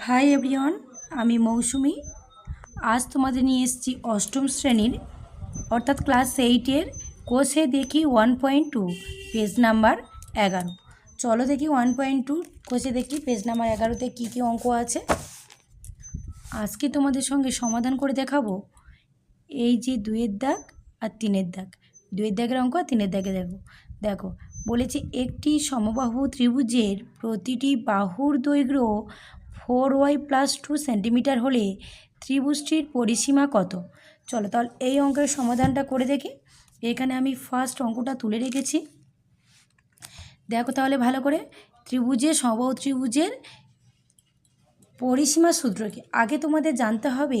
Hi everyone, আমি মৌসুমি। আজ তোমাদের নিয়ে এসেছি অষ্টম শ্রেণীর অর্থাৎ ক্লাস 8-এর কোষে দেখি 1.2 পেজ নাম্বার 11। চলো দেখি 1.2 কোষে দেখি পেজ নাম্বার 11-তে কী কী অঙ্ক আছে। আজকে তোমাদের সঙ্গে সমাধান করে দেখাবো এই যে 2-এর দাগ আর 3-এর দাগ, 2-এর দাগের অঙ্ক আর 3-এর দাগে দেখো বলেছে একটি সমবাহু ত্রিভুজের প্রতিটি বাহুর দৈর্ঘ্য 4y+2 সেন্টিমিটার হলে ত্রিভুজটির পরিসীমা কত। চলো তাহলে এই অঙ্কের সমাধানটা করে দেখি। এখানে আমি ফার্স্ট অঙ্কটা তুলে রেখেছি, দেখো তাহলে ভালো করে। সমবাহু ত্রিভুজের পরিসীমা সূত্র কি আগে তোমাদের জানতে হবে।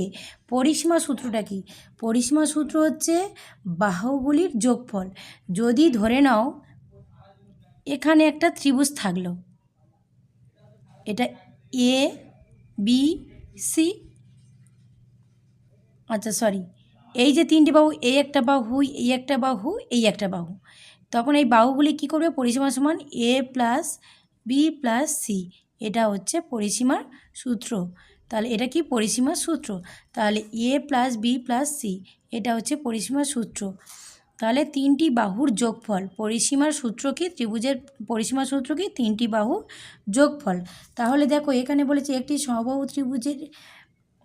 পরিসীমা সূত্রটা কি? পরিসীমা সূত্র হচ্ছে বাহুগুলির যোগফল। যদি ধরে নাও এখানে একটা ত্রিভুজ থাকলো, এটা এ বি সি, এই যে তিনটি বাহু, এই একটা বাহু, এই একটা বাহু, এই একটা বাহু, তখন এই বাহুগুলি কী করবে? পরিসীমা সমান এ প্লাস বি প্লাস সি, এটা হচ্ছে পরিসীমার সূত্র। তাহলে এটা কি? পরিসীমার সূত্র। তাহলে এ প্লাস বি প্লাস সি, এটা হচ্ছে পরিসীমার সূত্র। তাহলে তিনটি বাহুর যোগফল, পরিসীমার সূত্র কি? ত্রিভুজের পরিসীমার সূত্র কি? তিনটি বাহুর যোগফল। তাহলে দেখো এখানে বলেছে একটি সমবাহু ত্রিভুজের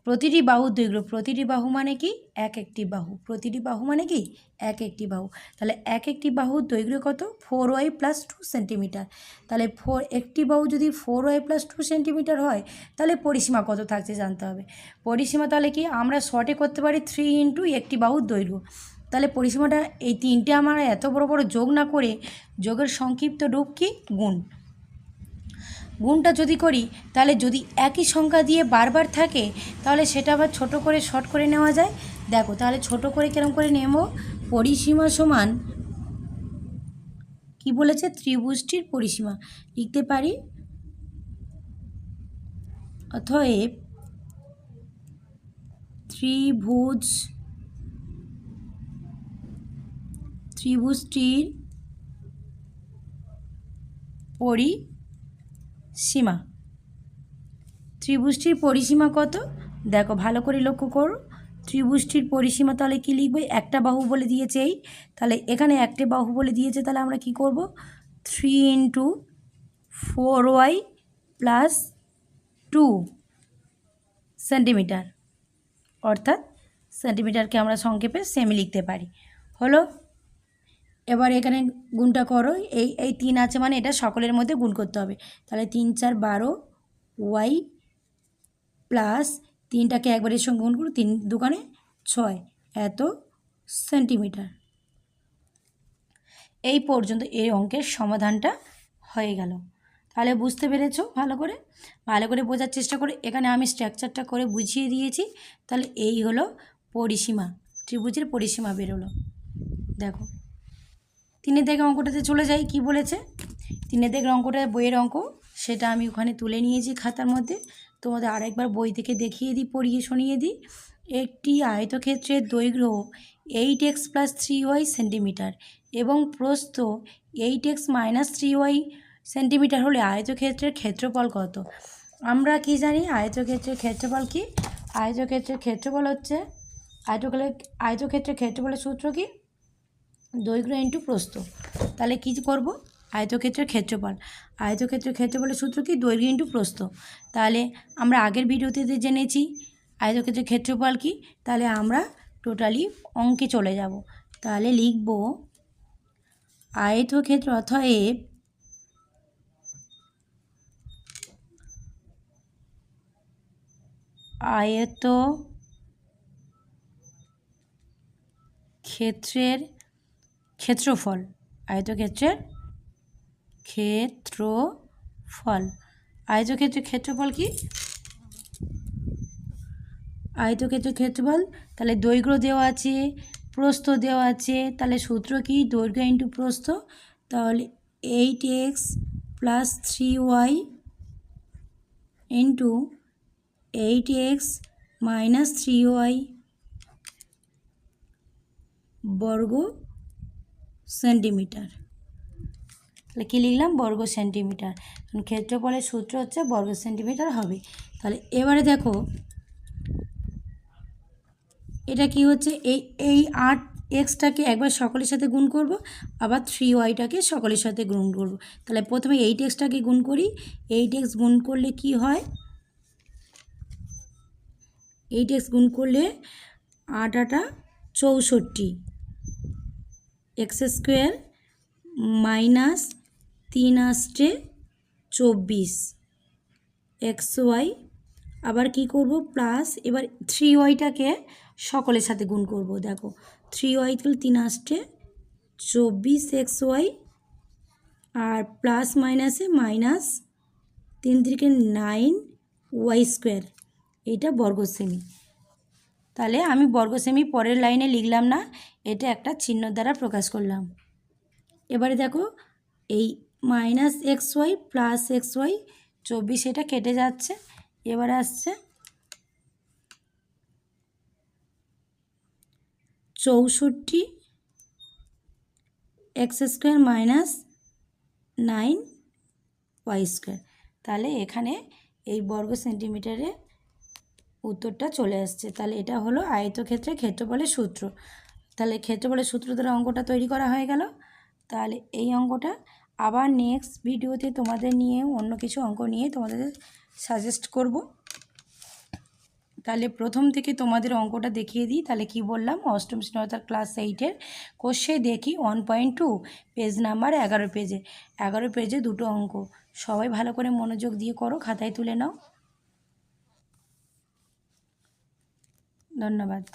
প্রতিটি বাহুর দৈর্ঘ্য, প্রতিটি বাহু মানে কি? এক একটি বাহু, প্রতিটি বাহু মানে কি? এক একটি বাহু। তাহলে এক একটি বাহুর দৈর্ঘ্য কত? 4y+2 centimetre. তাহলে একটি বাহু যদি 4y+2 সেন্টিমিটার হয়, তাহলে পরিসীমা কত থাকছে জানতে হবে। পরিসীমা তাহলে কি আমরা শর্টে করতে পারি 3 × একটি বাহুর দৈর্ঘ্য। তাহলে পরিসীমাটা এই তিনটে আমরা এত বড় বড় যোগ না করে যোগের সংক্ষিপ্ত রূপ কি? গুণ। গুণটা যদি করি তাহলে যদি একই সংখ্যা দিয়ে বারবার থাকে তাহলে সেটা আবার ছোট করে শর্ট করে নেওয়া যায়। দেখো তাহলে ছোট করে কিরম করে নেব? পরিসীমা সমান কি বলেছে? ত্রিভুজটির পরিসীমা লিখতে পারি। অতএব ত্রিভুজটির পরিসীমা, ত্রিভুজটির পরিসীমা কত? দেখো ভালো করে লক্ষ্য করো। ত্রিভুজটির পরিসীমা তাহলে কী লিখবে? একটা বাহু বলে দিয়েছে এই, তাহলে এখানে একটা বাহু বলে দিয়েছে, তাহলে আমরা কি করব? 3 × 4y+2 সেন্টিমিটার, অর্থাৎ সেন্টিমিটারকে আমরা সংক্ষেপে সেমি লিখতে পারি। হলো, এবার এখানে গুণটা করো। এই 3 আছে মানে এটা সকলের মধ্যে গুণ করতে হবে। তাহলে 3 × 4 = 12 y প্লাস 3টাকে একবারের সঙ্গে গুণ করো, 3 × 2 = 6, এত সেন্টিমিটার। এই পর্যন্ত এই অঙ্কের সমাধানটা হয়ে গেল। তাহলে বুঝতে পেরেছো? ভালো করে বোঝার চেষ্টা করে। এখানে আমি স্ট্রাকচারটা করে বুঝিয়ে দিয়েছি। তাহলে এই হলো পরিসীমা, ত্রিভুজের পরিসীমা বেরোলো। দেখো 3-এর দাগের অঙ্কটাতে চলে যাই। কি বলেছে? 3-এর দাগের অঙ্কটা বইয়ের অঙ্ক, সেটা আমি ওখানে তুলে নিয়েছি খাতার মধ্যে। তোমাদের আরেকবার বই থেকে দেখিয়ে দিই, পড়িয়ে শুনিয়ে দিই। একটি আয়তক্ষেত্রের দৈর্ঘ্য 8x + 3y সেন্টিমিটার এবং প্রস্থ 8x - 3y সেন্টিমিটার হলে আয়তক্ষেত্রের ক্ষেত্রফল কত? আমরা কি জানি আয়তক্ষেত্রের ক্ষেত্রফল কি? আয়তক্ষেত্রের ক্ষেত্রফল হচ্ছে আয়তক্ষেত্রের ক্ষেত্রফলের সূত্র কি? দৈর্ঘ্য × প্রস্থ। তাহলে কী করব? আয়তক্ষেত্রের ক্ষেত্রফলের সূত্র কি? দৈর্ঘ্য × প্রস্থ। তাহলে আমরা আগের ভিডিওতে জেনেছি আয়তক্ষেত্রের ক্ষেত্রফল কি। তাহলে আমরা টোটালি অঙ্কে চলে যাব। তাহলে লিখব আয়তক্ষেত্র, অতএব আয়তক্ষেত্রের ক্ষেত্রফল, আয়তক্ষেত্রের ক্ষেত্রফল কি? আয়তক্ষেত্রের ক্ষেত্রফল। তাহলে দৈর্ঘ্য দেওয়া আছে, প্রস্থ দেওয়া আছে, তাহলে সূত্র কি? দৈর্ঘ্য × প্রস্থ। তাহলে 8x + 3y × 8x - 3y বর্গ সেন্টিমিটার। তাহলে কী লিখলাম, বর্গ সেন্টিমিটার। ক্ষেত্রফলের সূত্র হচ্ছে বর্গ সেন্টিমিটার হবে। তাহলে এবারে দেখো এটা কি হচ্ছে, এই 8x-টাকে একবার সকলের সাথে গুণ করব, আবার 3y-টাকে সকলের সাথে গুণ করব। তাহলে প্রথমে 8x-টাকে গুণ করি। 8x গুণ করলে কি হয়, 8x গুণ করলে 8 8 64, x² মাইনাস 3 8 24, xy আবার কি করব প্লাস, এবার 3y-টাকে সকলের সাথে গুণ করব। দেখো 3y তাহলে 3 8 24 xy আর প্লাস মাইনাসে মাইনাস 3 3 9 y², এটা বর্গ সেমি। তাহলে আমি বর্গ সেমি পরের লাইনে লিখলাম না, এটা একটা চিহ্ন দ্বারা প্রকাশ করলাম। এবারে দেখো এই মাইনাস xy প্লাস xy 24 এটা কেটে যাচ্ছে। এবারে আসছে 64 x² মাইনাস 9 y²। তাহলে এখানে এই বর্গ সেন্টিমিটারে উত্তরটা চলে আসছে। তাহলে এটা হলো আয়তক্ষেত্রের ক্ষেত্রফলের সূত্র। তাহলে ক্ষেত্রফলের সূত্র দ্বারা অঙ্কটা তৈরি করা হয়ে গেল। তাহলে এই অঙ্কটা আবার নেক্সট ভিডিওতে তোমাদের নিয়ে অন্য কিছু অঙ্ক নিয়ে তোমাদের সাজেস্ট করব। তাহলে প্রথম থেকে তোমাদের অঙ্কটা দেখিয়ে দিই। তাহলে কি বললাম, অষ্টম শ্রেণী অর্থাৎ ক্লাস 8-এর কোষে দেখি 1.2 পেজ নাম্বার 11 পেজে দুটো অঙ্ক। সবাই ভালো করে মনোযোগ দিয়ে করো, খাতায় তুলে নাও। ধন্যবাদ।